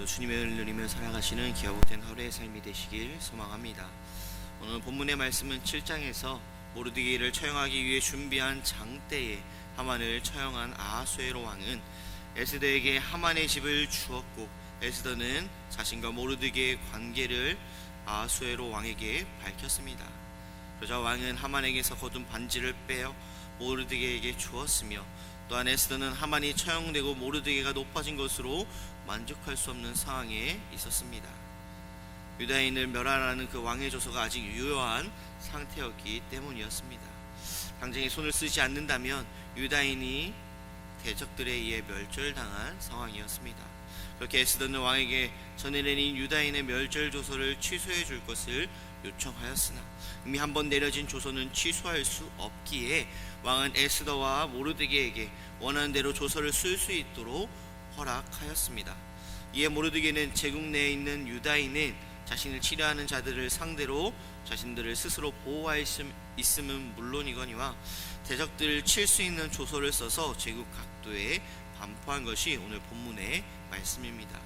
주님의 은혜를 누리며 살아가시는 기아복된 하루의 삶이 되시길 소망합니다. 오늘 본문의 말씀은 7장에서 모르드게를 처형하기 위해 준비한 장대에 하만을 처형한 아하수에로 왕은 에스더에게 하만의 집을 주었고, 에스더는 자신과 모르드게의 관계를 아하수에로 왕에게 밝혔습니다. 그러자 왕은 하만에게서 거둔 반지를 빼어 모르드게에게 주었으며, 또한 에스더는 하만이 처형되고 모르드게가 높아진 것으로 만족할 수 없는 상황에 있었습니다. 유다인을 멸하라는 그 왕의 조서가 아직 유효한 상태였기 때문이었습니다. 당장에 손을 쓰지 않는다면 유다인이 대적들에 의해 멸절당한 상황이었습니다. 그렇게 에스더는 왕에게 전해내린 유다인의 멸절 조서를 취소해 줄 것을 요청하였으나 이미 한번 내려진 조서는 취소할 수 없기에 왕은 에스더와 모르드게에게 원하는 대로 조서를 쓸 수 있도록 허락하였습니다. 이에 모르드게는 제국 내에 있는 유다인은 자신을 치려하는 자들을 상대로 자신들을 스스로 보호할 있음은 물론이거니와 대적들을 칠 수 있는 조서를 써서 제국 각도에 반포한 것이 오늘 본문의 말씀입니다.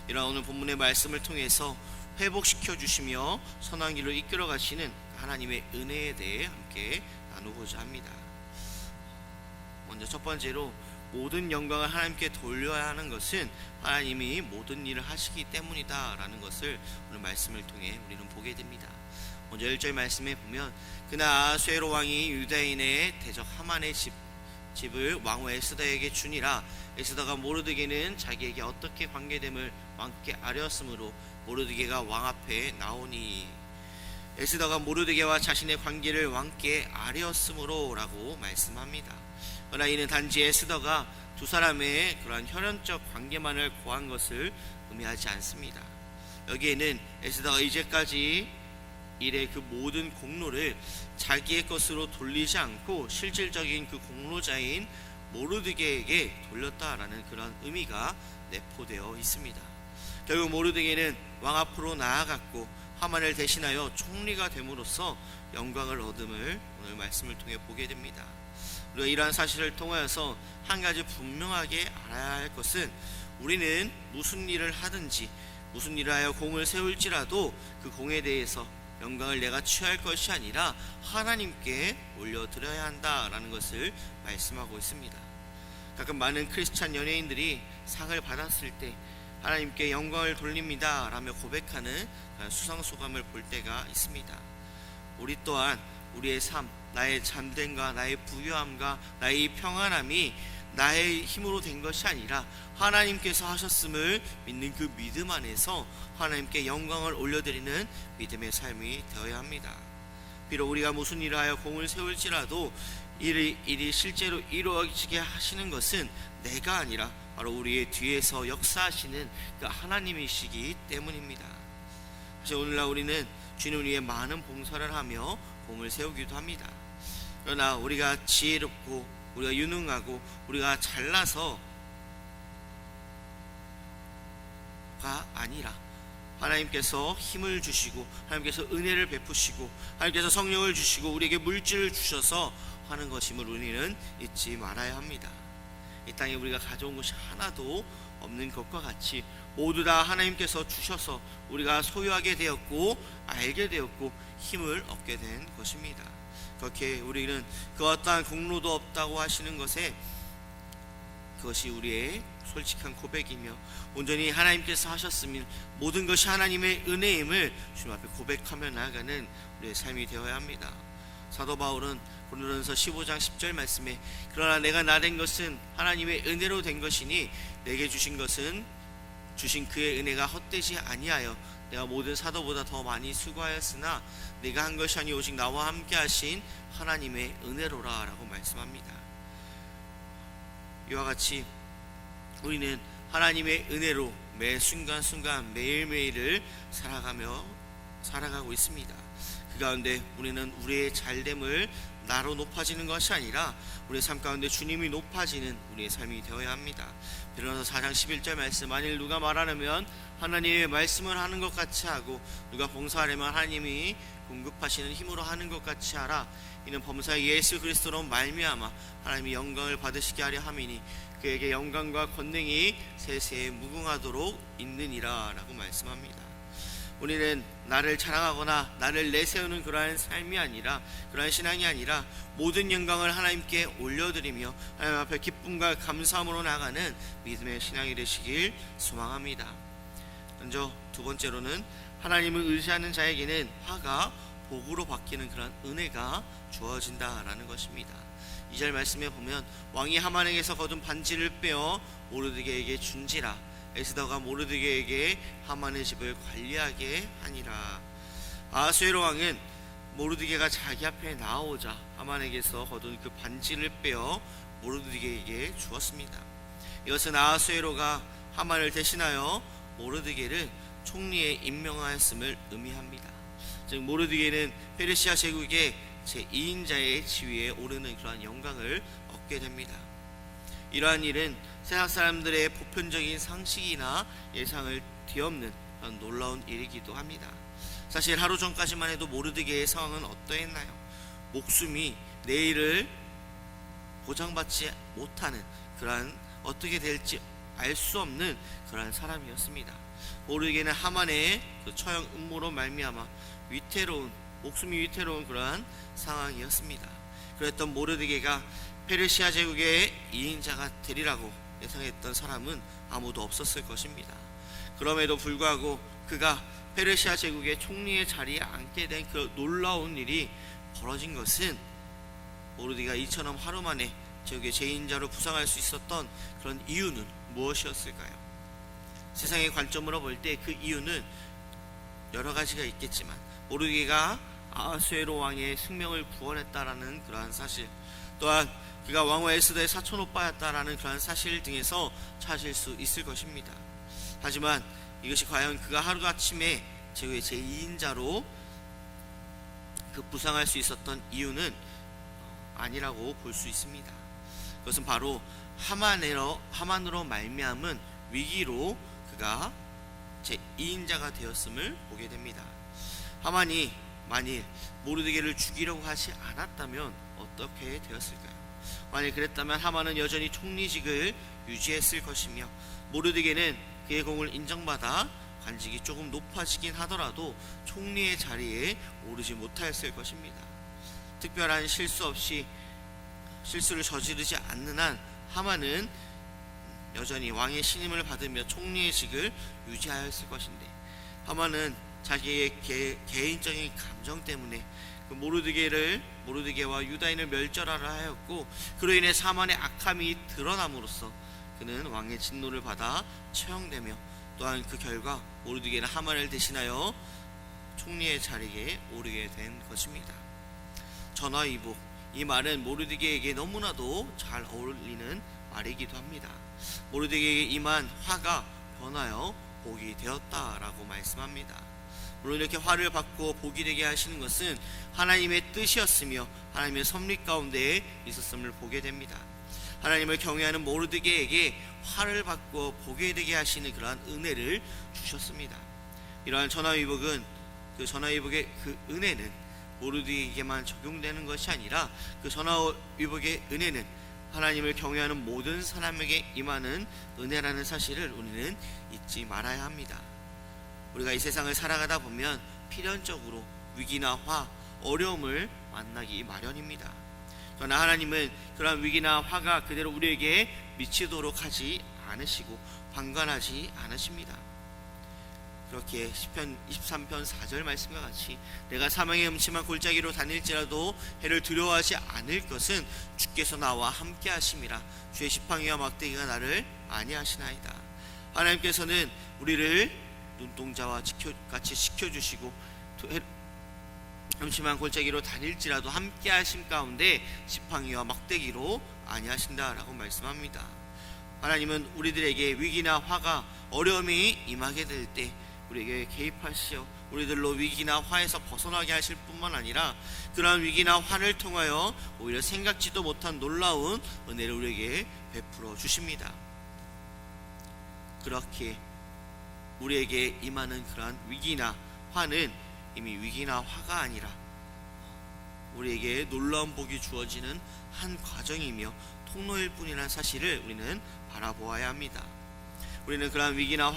이러한 오늘 본문의 말씀을 통해서 회복시켜 주시며 선한 길로 이끌어 가시는 하나님의 은혜에 대해 함께 나누고자 합니다. 먼저 첫 번째로, 모든 영광을 하나님께 돌려야 하는 것은 하나님이 모든 일을 하시기 때문이다 라는 것을 오늘 말씀을 통해 우리는 보게 됩니다. 먼저 1절 말씀에 보면, 그날 아하수에로 왕이 유다인의 대적 하만의 집을 왕후 에스더에게 주니라. 에스더가 모르드게는 자기에게 어떻게 관계됨을 왕께 아뢰었으므로 모르드게가 왕 앞에 나오니. 에스더가 모르드게와 자신의 관계를 왕께 아뢰었으므로 라고 말씀합니다. 그러나 이는 단지 에스더가 두 사람의 그러한 혈연적 관계만을 고한 것을 의미하지 않습니다. 여기에는 에스더가 이제까지 일의 그 모든 공로를 자기의 것으로 돌리지 않고 실질적인 그 공로자인 모르드게에게 돌렸다라는 그런 의미가 내포되어 있습니다. 결국 모르드게는 왕 앞으로 나아갔고 하만을 대신하여 총리가 됨으로써 영광을 얻음을 오늘 말씀을 통해 보게 됩니다. 우리가 이러한 사실을 통하여서 한 가지 분명하게 알아야 할 것은, 우리는 무슨 일을 하든지 무슨 일을 하여 공을 세울지라도 그 공에 대해서 영광을 내가 취할 것이 아니라 하나님께 올려드려야 한다라는 것을 말씀하고 있습니다. 가끔 많은 크리스찬 연예인들이 상을 받았을 때 하나님께 영광을 돌립니다 라며 고백하는 수상소감을 볼 때가 있습니다. 우리 또한 우리의 삶, 나의 잠됨과 나의 부유함과 나의 평안함이 나의 힘으로 된 것이 아니라 하나님께서 하셨음을 믿는 그 믿음 안에서 하나님께 영광을 올려드리는 믿음의 삶이 되어야 합니다. 비록 우리가 무슨 일을 하여 공을 세울지라도 일이 실제로 이루어지게 하시는 것은 내가 아니라 바로 우리의 뒤에서 역사하시는 그 하나님이시기 때문입니다. 사실 오늘날 우리는 주님을 위해 많은 봉사를 하며 공을 세우기도 합니다. 그러나 우리가 지혜롭고 우리가 유능하고 우리가 잘나서가 아니라 하나님께서 힘을 주시고 하나님께서 은혜를 베푸시고 하나님께서 성령을 주시고 우리에게 물질을 주셔서 하는 것임을 우리는 잊지 말아야 합니다. 이 땅에 우리가 가져온 것이 하나도 없는 것과 같이 모두 다 하나님께서 주셔서 우리가 소유하게 되었고 알게 되었고 힘을 얻게 된 것입니다. 그렇게 우리는 그 어떠한 공로도 없다고 하시는 것에 그것이 우리의 솔직한 고백이며 온전히 하나님께서 하셨으면 모든 것이 하나님의 은혜임을 주님 앞에 고백하며 나아가는 우리의 삶이 되어야 합니다. 사도 바울은 고린도전서 15장 10절 말씀에, 그러나 내가 나된 것은 하나님의 은혜로 된 것이니 내게 주신 그의 은혜가 헛되지 아니하여 내가 모든 사도보다 더 많이 수고하였으나 내가 한 것이 아니 오직 나와 함께 하신 하나님의 은혜로라 라고 말씀합니다. 이와 같이 우리는 하나님의 은혜로 매 순간순간 매일매일을 살아가고 있습니다. 그 가운데 우리는 우리의 잘됨을 나로 높아지는 것이 아니라 우리의 삶 가운데 주님이 높아지는 우리의 삶이 되어야 합니다. 베드로전서 4장 11절 말씀, 만일 누가 말하려면 하나님의 말씀을 하는 것 같이 하고 누가 봉사하려면 하나님이 공급하시는 힘으로 하는 것 같이 하라. 이는 범사 예수 그리스도로 말미암아 하나님이 영광을 받으시게 하려 함이니 그에게 영광과 권능이 세세에 무궁하도록 있느니라 라고 말씀합니다. 우리는 나를 자랑하거나 나를 내세우는 그러한 삶이 아니라, 그러한 신앙이 아니라 모든 영광을 하나님께 올려드리며 하나님 앞에 기쁨과 감사함으로 나가는 믿음의 신앙이 되시길 소망합니다. 먼저 두 번째로는 하나님을 의지하는 자에게는 화가 복으로 바뀌는 그런 은혜가 주어진다라는 것입니다. 2절 말씀에 보면 왕이 하만에게서 거둔 반지를 빼어 모르드게에게 준지라. 에스더가 모르드게에게 하만의 집을 관리하게 하니라. 아하수에로 왕은 모르드게가 자기 앞에 나오자 하만에게서 거둔 그 반지를 빼어 모르드게에게 주었습니다. 이것은 아하수에로가 하만을 대신하여 모르드게를 총리에 임명하였음을 의미합니다. 즉 모르드게는 페르시아 제국의 제2인자의 지위에 오르는 그러한 영광을 얻게 됩니다. 이러한 일은 세상 사람들의 보편적인 상식이나 예상을 뒤엎는 그런 놀라운 일이기도 합니다. 사실 하루 전까지만 해도 모르드게의 상황은 어떠했나요? 목숨이 내일을 보장받지 못하는 그러한, 어떻게 될지 알 수 없는 그러한 사람이었습니다. 모르드게는 하만의 그 처형 음모로 말미암아 목숨이 위태로운 그러한 상황이었습니다. 그랬던 모르드게가 페르시아 제국의 2인자가 되리라고 예상했던 사람은 아무도 없었을 것입니다. 그럼에도 불구하고 그가 페르시아 제국의 총리의 자리에 앉게 된 그 놀라운 일이 벌어진 것은, 모르드게가 이처럼 하루 만에 제국의 제2인자로 부상할 수 있었던 그런 이유는 무엇이었을까요? 세상의 관점으로 볼 때 그 이유는 여러 가지가 있겠지만 모르드게가 아하수에로 왕의 생명을 구원했다라는 그러한 사실, 또한 그가 왕후 에스더의 사촌 오빠였다라는 그러한 사실 등에서 찾을 수 있을 것입니다. 하지만 이것이 과연 그가 하루아침에 제국의 제2인자로 그 부상할 수 있었던 이유는 아니라고 볼 수 있습니다. 그것은 바로 하만으로 말미암은 위기로 그가 제2인자가 되었음을 보게 됩니다. 하만이 만일 모르드게를 죽이려고 하지 않았다면 어떻게 되었을까요? 만일 그랬다면 하만은 여전히 총리직을 유지했을 것이며 모르드게는 그의 공을 인정받아 관직이 조금 높아지긴 하더라도 총리의 자리에 오르지 못하였을 것입니다. 특별한 실수를 저지르지 않는 한 하만은 여전히 왕의 신임을 받으며 총리의 직을 유지하였을 것인데, 하만은 자기의 개인적인 감정 때문에 그 모르드게와 유다인을 멸절하려 하였고, 그로 인해 하만의 악함이 드러남으로써 그는 왕의 진노를 받아 처형되며, 또한 그 결과 모르드게는 하만을 대신하여 총리의 자리에 오르게 된 것입니다. 전화위복, 이 말은 모르드게에게 너무나도 잘 어울리는 말이기도 합니다. 모르드게에게 임한 화가 변하여 복이 되었다라고 말씀합니다. 물론 이렇게 화를 받고 복이 되게 하시는 것은 하나님의 뜻이었으며 하나님의 섭리 가운데 있었음을 보게 됩니다. 하나님을 경외하는 모르드게에게 화를 받고 복이 되게 하시는 그러한 은혜를 주셨습니다. 이러한 전화위복의 그 은혜는 모르드게에게만 적용되는 것이 아니라 그 전화위복의 은혜는 하나님을 경외하는 모든 사람에게 임하는 은혜라는 사실을 우리는 잊지 말아야 합니다. 우리가 이 세상을 살아가다 보면 필연적으로 위기나 화, 어려움을 만나기 마련입니다. 그러나 하나님은 그러한 위기나 화가 그대로 우리에게 미치도록 하지 않으시고 방관하지 않으십니다. 그렇게 시편 23편 4절 말씀과 같이 내가 사망의 음침한 골짜기로 다닐지라도 해를 두려워하지 않을 것은 주께서 나와 함께 하심이라. 주의 지팡이와 막대기가 나를 안위하시나이다. 하나님께서는 우리를 눈동자와 같이 지켜주시고 음침한 골짜기로 다닐지라도 함께 하심 가운데 지팡이와 막대기로 안위하신다라고 말씀합니다. 하나님은 우리들에게 위기나 화가 어려움이 임하게 될 때 우리에게 개입하시어 우리들로 위기나 화에서 벗어나게 하실 뿐만 아니라 그러한 위기나 화를 통하여 오히려 생각지도 못한 놀라운 은혜를 우리에게 베풀어 주십니다. 그렇게 우리에게 임하는 그러한 위기나 화는 이미 위기나 화가 아니라 우리에게 놀라운 복이 주어지는 한 과정이며 통로일 뿐이라는 사실을 우리는 바라보아야 합니다. 우리는 그러한 위기나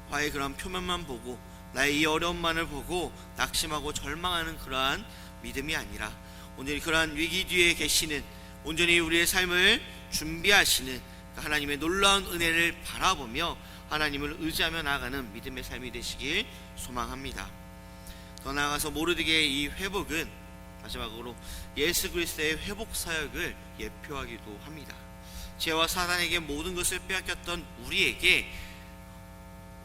화의 그러한 표면만 보고 나의 이 어려움만을 보고 낙심하고 절망하는 그러한 믿음이 아니라 온전히 그러한 위기 뒤에 계시는, 온전히 우리의 삶을 준비하시는 하나님의 놀라운 은혜를 바라보며 하나님을 의지하며 나아가는 믿음의 삶이 되시길 소망합니다. 더 나아가서 모르드게의 이 회복은 마지막으로 예수 그리스도의 회복 사역을 예표하기도 합니다. 죄와 사단에게 모든 것을 빼앗겼던 우리에게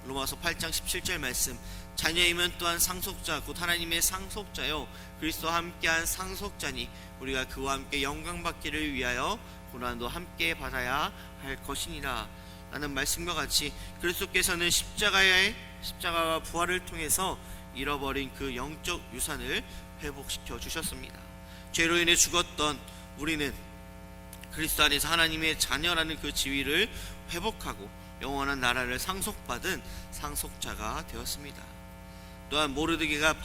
로마서 8장 17절 말씀, 자녀이면 또한 상속자 곧 하나님의 상속자요 그리스도와 함께한 상속자니 우리가 그와 함께 영광 받기를 위하여 고난도 함께 받아야 할 것이니라 라는 말씀과 같이 그리스도께서는 십자가와 부활을 통해서 잃어버린 그 영적 유산을 회복시켜 주셨습니다. 죄로 인해 죽었던 우리는 그리스도 안에서 하나님의 자녀라는 그 지위를 회복하고 영원한 나라를 상속받은 상속자가 되었습니다. 또한 모르드게가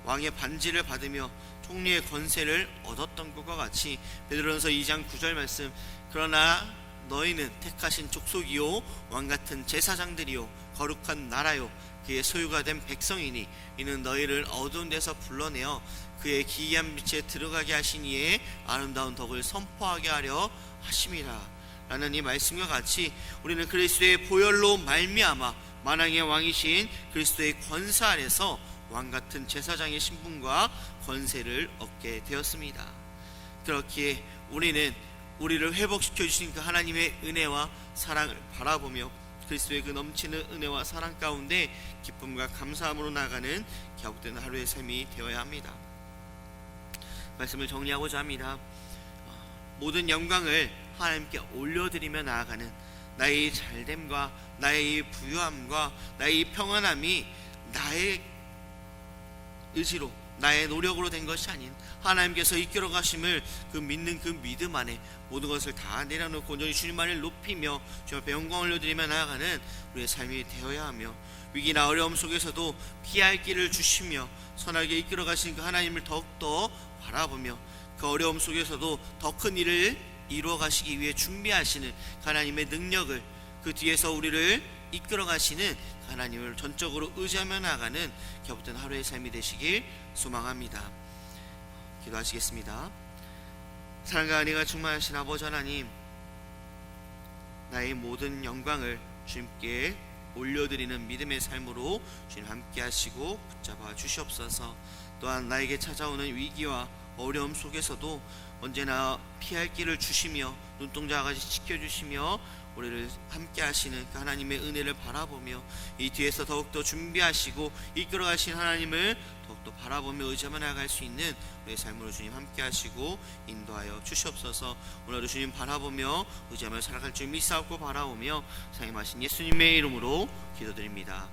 왕의 반지를 받으며 총리의 권세를 얻었던 것과 같이 베드로전서 2장 9절 말씀, 그러나 너희는 택하신 족속이요 왕같은 제사장들이요 거룩한 나라요 그의 소유가 된 백성이니 이는 너희를 어두운 데서 불러내어 그의 기이한 빛에 들어가게 하신 이의 아름다운 덕을 선포하게 하려 하심이라 라는 이 말씀과 같이 우리는 그리스도의 보혈로 말미암아 만왕의 왕이신 그리스도의 권세 아래서 왕같은 제사장의 신분과 권세를 얻게 되었습니다. 그렇기에 우리는 우리를 회복시켜 주신 그 하나님의 은혜와 사랑을 바라보며 그리스도의 그 넘치는 은혜와 사랑 가운데 기쁨과 감사함으로 나아가는 격된 하루의 삶이 되어야 합니다. 말씀을 정리하고자 합니다. 모든 영광을 하나님께 올려드리며 나아가는 나의 잘됨과 나의 부유함과 나의 평안함이 나의 의지로 나의 노력으로 된 것이 아닌 하나님께서 이끌어 가심을 그 믿는 그 믿음 안에 모든 것을 다 내려놓고 온전히 주님만을 높이며 주님 앞에 영광을 올려드리며 나아가는 우리의 삶이 되어야 하며 위기나 어려움 속에서도 피할 길을 주시며 선하게 이끌어 가신 그 하나님을 더욱더 바라보며 그 어려움 속에서도 더 큰 일을 이루어 가시기 위해 준비하시는 하나님의 능력을, 그 뒤에서 우리를 이끌어 가시는 하나님을 전적으로 의지하며 나아가는 격된 하루의 삶이 되시길 소망합니다. 기도하시겠습니다. 사랑과 은혜가 충만하신 아버지 하나님, 나의 모든 영광을 주님께 올려드리는 믿음의 삶으로 주님 함께 하시고 붙잡아 주시옵소서. 또한 나에게 찾아오는 위기와 어려움 속에서도 언제나 피할 길을 주시며 눈동자같이 지켜주시며 우리를 함께 하시는 그 하나님의 은혜를 바라보며 이 뒤에서 더욱더 준비하시고 이끌어 가신 하나님을 더욱더 바라보며 의지하며 나아갈 수 있는 우리의 삶으로 주님 함께 하시고 인도하여 주시옵소서. 오늘도 주님 바라보며 의지하며 살아갈 줄 믿사옵고 바라오며 사임하신 예수님의 이름으로 기도드립니다.